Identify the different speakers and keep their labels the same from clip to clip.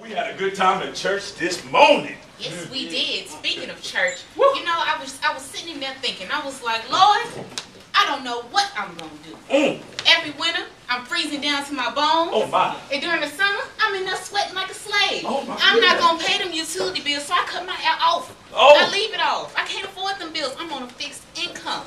Speaker 1: We had a good time at church this morning.
Speaker 2: Yes, we did. Speaking of church, you know, I was sitting there thinking, I was like, Lord, I don't know what I'm going to do. Every winter, I'm freezing down to my bones.
Speaker 1: Oh, my.
Speaker 2: And during the summer, I'm in there sweating like a slave.
Speaker 1: Oh, my
Speaker 2: I'm not
Speaker 1: goodness.
Speaker 2: going to pay them utility bills, so I cut my hair off.
Speaker 1: Oh.
Speaker 2: I leave it off. I can't afford them bills. I'm on a fixed income.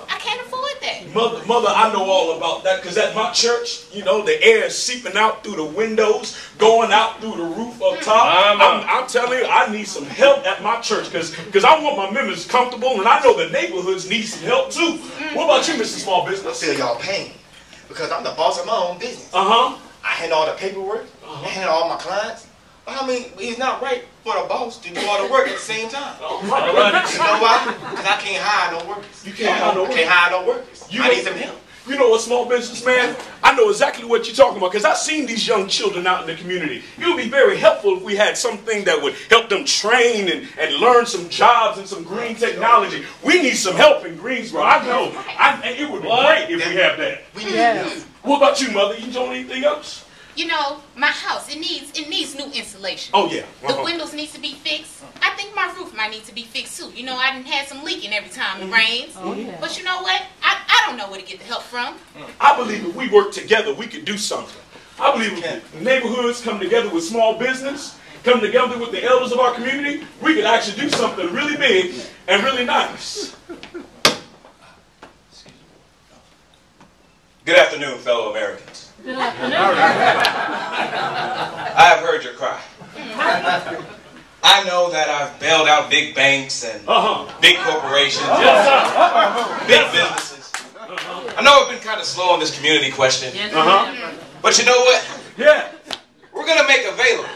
Speaker 2: I can't afford that.
Speaker 1: Mother, I know all about that, because at my church, you know, the air is seeping out through the windows, going out through the roof up top. I'm telling you, I need some help at my church, because I want my members comfortable, and I know the neighborhoods need some help too. What about you, Mr. Small Business?
Speaker 3: I feel y'all pain, because I'm the boss of my own business.
Speaker 1: Uh-huh.
Speaker 3: I handle all the paperwork, I handle all my clients. I mean, it's not right for the boss to do all the work at the same time.
Speaker 1: Oh, my goodness.
Speaker 3: You know why? Because I can't hire no workers.
Speaker 1: You can't hire no workers?
Speaker 3: Can't hire no workers. I need some help.
Speaker 1: You know what, small businessman? I know exactly what you're talking about, because I've seen these young children out in the community. It would be very helpful if we had something that would help them train and learn some jobs and some green technology. We need some help in Greensboro. I know. It would be great if we have that.
Speaker 3: We need help.
Speaker 1: What about you, Mother? You doing anything else?
Speaker 2: You know, my house, it needs new insulation.
Speaker 1: Oh, yeah.
Speaker 2: The windows need to be fixed. I think my roof might need to be fixed too. You know, I done had some leaking every time it rains.
Speaker 4: Oh, yeah.
Speaker 2: But you know what? I don't know where to get the help from.
Speaker 1: I believe if we work together, we could do something. I believe if neighborhoods come together with small business, come together with the elders of our community, we could actually do something really big and really nice.
Speaker 5: Good afternoon, fellow Americans.
Speaker 4: Good afternoon.
Speaker 5: I have heard your cry. I know that I've bailed out big banks and big corporations, big businesses. I know I've been kind of slow on this community question, but you know what?
Speaker 1: Yeah.
Speaker 5: We're going to make available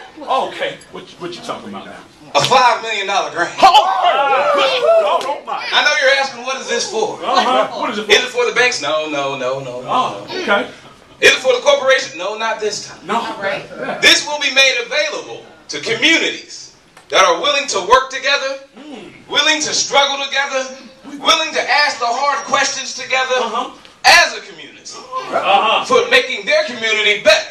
Speaker 1: Okay. What you talking about now?
Speaker 5: a $5 million grant.
Speaker 1: Oh, don't mind.
Speaker 5: I know you're asking, what is this for?
Speaker 1: What is it for?
Speaker 5: Is it for the banks? No.
Speaker 1: Oh, okay.
Speaker 5: Is it for the corporation? No, not this time.
Speaker 1: No.
Speaker 2: All right.
Speaker 5: This will be made available to communities that are willing to work together, willing to struggle together, willing to ask the hard questions together as a community, for making their community better,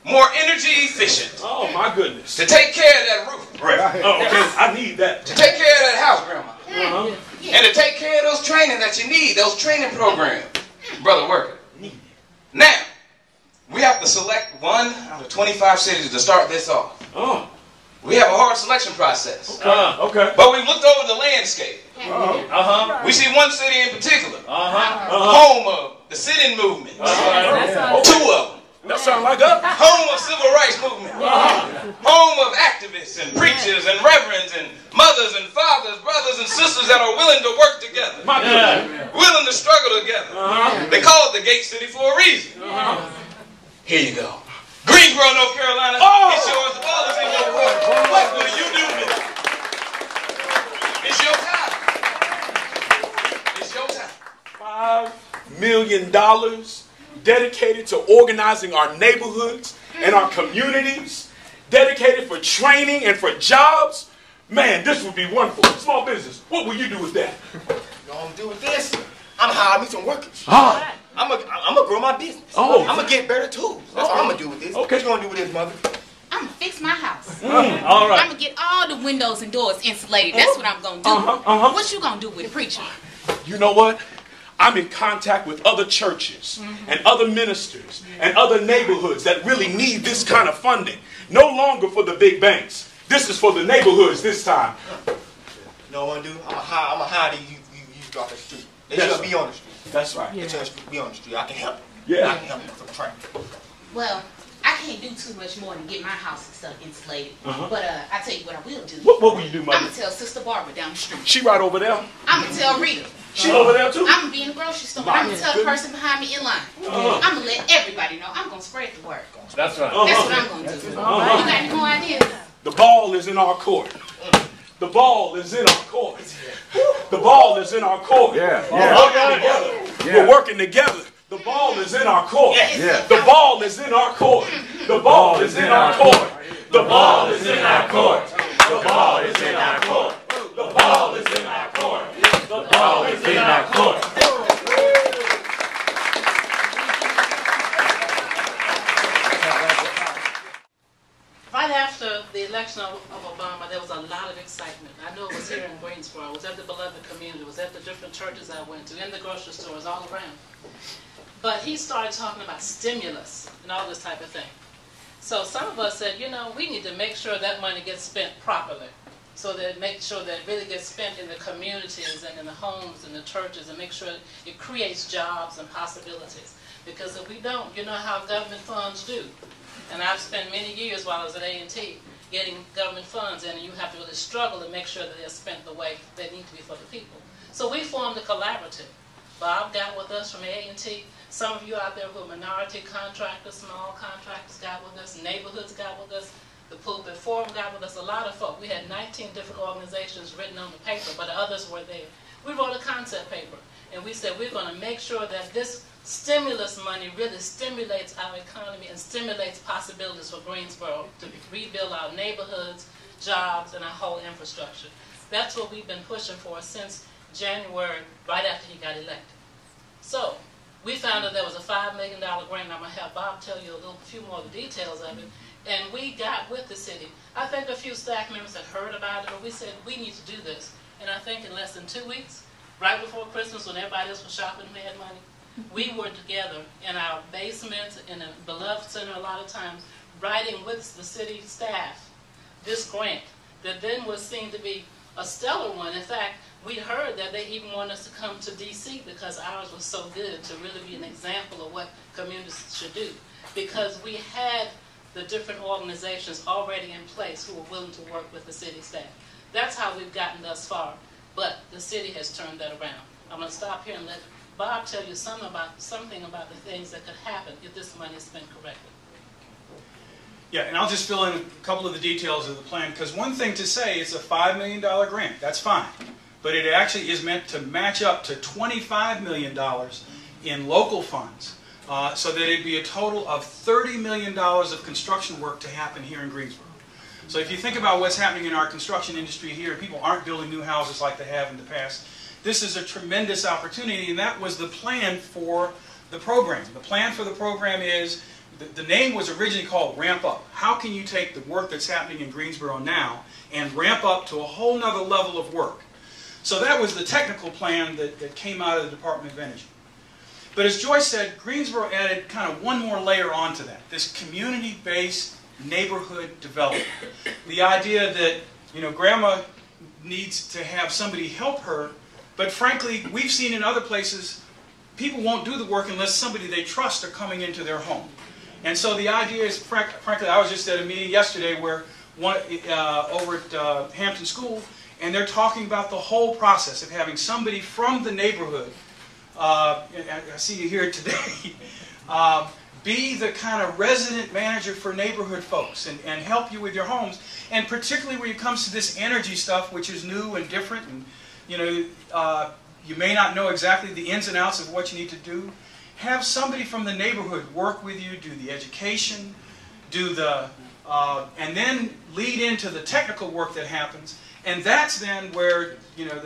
Speaker 5: more energy efficient,
Speaker 1: Oh, my goodness.
Speaker 5: to take care of that roof,
Speaker 1: Oh, okay. I need that.
Speaker 5: to take care of that house, Grandma, and to take care of those training that you need, those training programs, Brother Worker. Now, we have to select one out of 25 cities to start this off.
Speaker 1: Oh,
Speaker 5: We have a hard selection process.
Speaker 1: okay.
Speaker 5: But we've looked over the landscape. We see one city in particular, home of the sit-in movement. Two of them.
Speaker 1: That sounds like us.
Speaker 5: Home of civil rights movement. Home of activists and preachers and reverends and mothers and fathers, brothers and sisters that are willing to work together.
Speaker 1: My goodness.
Speaker 5: Willing to struggle together. They call it the Gate City for a reason. Here you go. Greensboro, North Carolina. It's yours. The ball is in your court. What will you do with it? It's your time. It's your time.
Speaker 1: $5 million dedicated to organizing our neighborhoods and our communities, dedicated for training and for jobs. Man, this would be wonderful. Small business, what will you do with that?
Speaker 3: You know what I'm going to do with this? I'm going to hire me some workers. I'm going to grow my business.
Speaker 1: Oh.
Speaker 3: I'm going to get better tools. That's what I'm going to do with this.
Speaker 1: Okay.
Speaker 3: What you going to do with this, Mother?
Speaker 2: I'm going to fix my house.
Speaker 1: All right.
Speaker 2: I'm going to get all the windows and doors insulated. That's what I'm going to do. What you going to do with it, preacher?
Speaker 1: You know what? I'm in contact with other churches and other ministers and other neighborhoods that really need this kind of funding. No longer for the big banks. This is for the neighborhoods this time.
Speaker 3: You know what I'm going to do? I'm going to hire you off the street. They
Speaker 1: That's
Speaker 3: should be on the street.
Speaker 1: That's right.
Speaker 3: They should be on the street. I can help them.
Speaker 1: Yeah.
Speaker 3: I can help them from training.
Speaker 2: Well, I can't do too much more than get my house and stuff insulated. But I tell you what I will do.
Speaker 1: What will you do,
Speaker 2: I'm
Speaker 1: Mother?
Speaker 2: going to tell Sister Barbara down the street.
Speaker 1: She right over there.
Speaker 2: I'm going to tell Rita.
Speaker 1: She over there too?
Speaker 2: I'm going to be in the grocery store. I'm going to tell the person behind me in line. I'm going to let everybody know. I'm going to spread the word.
Speaker 6: That's right.
Speaker 2: That's what I'm going to do. You got any more ideas?
Speaker 1: The ball is in our court. The ball is in our court. The ball is in our court. We're working together. The ball is in our court. The ball is in our court. The ball is in our court. The ball is in our court. The ball is in our court. The ball is in our court. The ball is in our court.
Speaker 4: If I'd asked with the election of Obama, there was a lot of excitement. I know it was here in Greensboro. It was at the beloved community. It was at the different churches I went to, in the grocery stores, all around. But he started talking about stimulus and all this type of thing. So some of us said, you know, we need to make sure that money gets spent properly. So that make sure that it really gets spent in the communities and in the homes and the churches, and make sure it creates jobs and possibilities. Because if we don't, you know how government funds do. And I've spent many years while I was at A&T getting government funds, and you have to really struggle to make sure that they're spent the way they need to be for the people. So we formed a collaborative. Bob got with us from A&T. Some of you out there who are minority contractors, small contractors got with us. Neighborhoods got with us. The Pulpit Forum got with us. A lot of folk. We had 19 different organizations written on the paper, but others were there. We wrote a concept paper, and we said we're going to make sure that this stimulus money really stimulates our economy and stimulates possibilities for Greensboro to rebuild our neighborhoods, jobs, and our whole infrastructure. That's what we've been pushing for since January, right after he got elected. So we found that there was a $5 million grant. I'm going to have Bob tell you a few more of the details of it. And we got with the city. I think a few staff members had heard about it, but we said, we need to do this. And I think in less than 2 weeks, right before Christmas, when everybody else was shopping and had money, we were together in our basements, in a beloved center a lot of times, writing with the city staff this grant that then was seen to be a stellar one. In fact, we heard that they even wanted us to come to D.C. because ours was so good, to really be an example of what communities should do. Because we had the different organizations already in place who were willing to work with the city staff. That's how we've gotten thus far, but the city has turned that around. I'm going to stop here and let Bob tell you something about the things that could happen if this money is spent correctly.
Speaker 1: Yeah, and I'll just fill in a couple of the details of the plan, because one thing to say is a $5 million grant. That's fine. But it actually is meant to match up to $25 million in local funds, so that it'd be a total of $30 million of construction work to happen here in Greensboro. So if you think about what's happening in our construction industry here, people aren't building new houses like they have in the past. This is a tremendous opportunity, and that was the plan for the program. The plan for the program is, the name was originally called Ramp Up. How can you take the work that's happening in Greensboro now and ramp up to a whole nother level of work? So that was the technical plan that came out of the Department of Energy. But as Joyce said, Greensboro added kind of one more layer onto that, this community-based neighborhood development. The idea that, you know, Grandma needs to have somebody help her, but frankly, we've seen in other places, people won't do the work unless somebody they trust are coming into their home. And so the idea is, frankly, I was just at a meeting yesterday where over at Hampton School, and they're talking about the whole process of having somebody from the neighborhood, I see you here today, be the kind of resident manager for neighborhood folks and help you with your homes. And particularly when it comes to this energy stuff, which is new and different, and you know, you may not know exactly the ins and outs of what you need to do. Have somebody from the neighborhood work with you, do the education, do the, and then lead into the technical work that happens. And that's then where, you know,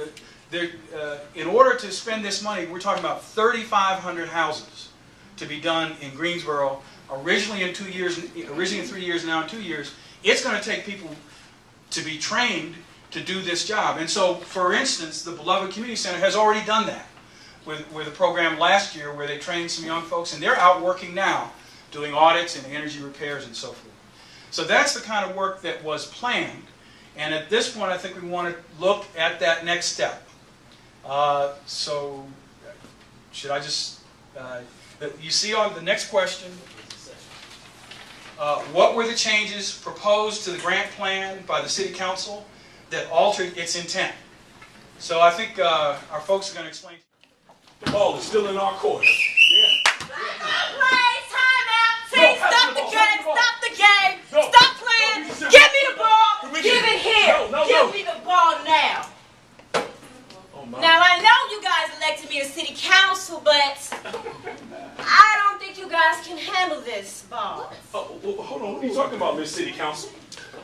Speaker 1: in order to spend this money, we're talking about 3,500 houses to be done in Greensboro. Originally in 2 years, originally in 3 years, now in 2 years. It's going to take people to be trained to do this job. And so, for instance, the Beloved Community Center has already done that with a program last year where they trained some young folks, and they're out working now, doing audits and energy repairs and so forth. So that's the kind of work that was planned. And at this point, I think we want to look at that next step. So, should I just... you see on the next question, what were the changes proposed to the grant plan by the City Council that altered its intent? So I think our folks are going to explain. The ball is still in our court.
Speaker 6: Stop playing! Time out! Team, stop the game! Stop the game! Stop playing! Give me the ball! Give it here! Give me the ball now! Now I know you guys elected me to City Council, but I don't think you guys can handle this ball.
Speaker 1: Oh, well, hold on. What are you talking about, Miss City Council?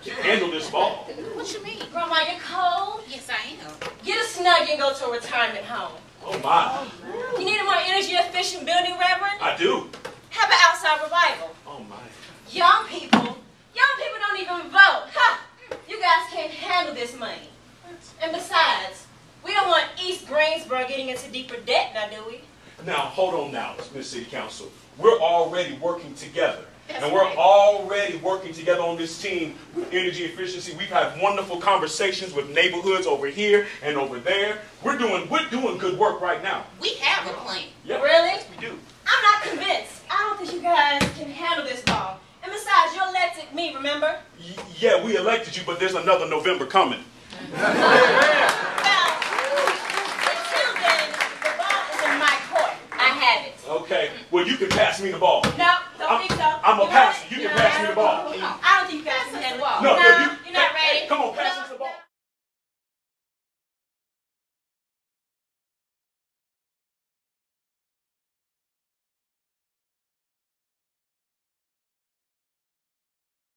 Speaker 1: Can handle this ball.
Speaker 2: What you mean?
Speaker 6: Grandma, you're cold?
Speaker 2: Yes, I am.
Speaker 6: Get a Snuggie and go to a retirement home.
Speaker 1: Oh, my.
Speaker 6: You need a more energy-efficient building, Reverend?
Speaker 1: I do.
Speaker 6: Have an outside revival.
Speaker 1: Oh, my.
Speaker 6: Young people don't even vote. Ha! handle this money. And besides, we don't want East Greensboro getting into deeper debt now, do we?
Speaker 1: Now, hold on now, Miss City Council. We're already working together.
Speaker 2: That's
Speaker 1: and we're
Speaker 2: right.
Speaker 1: already working together on this team with energy efficiency. We've had wonderful conversations with neighborhoods over here and over there. We're doing good work right now.
Speaker 2: We have a plan.
Speaker 1: Yep.
Speaker 6: Really?
Speaker 1: We do.
Speaker 6: I'm not convinced. I don't think you guys can handle this ball. And besides, you elected me, remember?
Speaker 1: Yeah, we elected you, but there's another November coming.
Speaker 6: Well, until then, the ball is in my court. I have it.
Speaker 1: Okay, well, you can pass me the ball.
Speaker 6: No, don't think so.
Speaker 1: I'm a passer. You can pass me the ball.
Speaker 6: I don't think you guys can handle the ball.
Speaker 1: No,
Speaker 6: Now,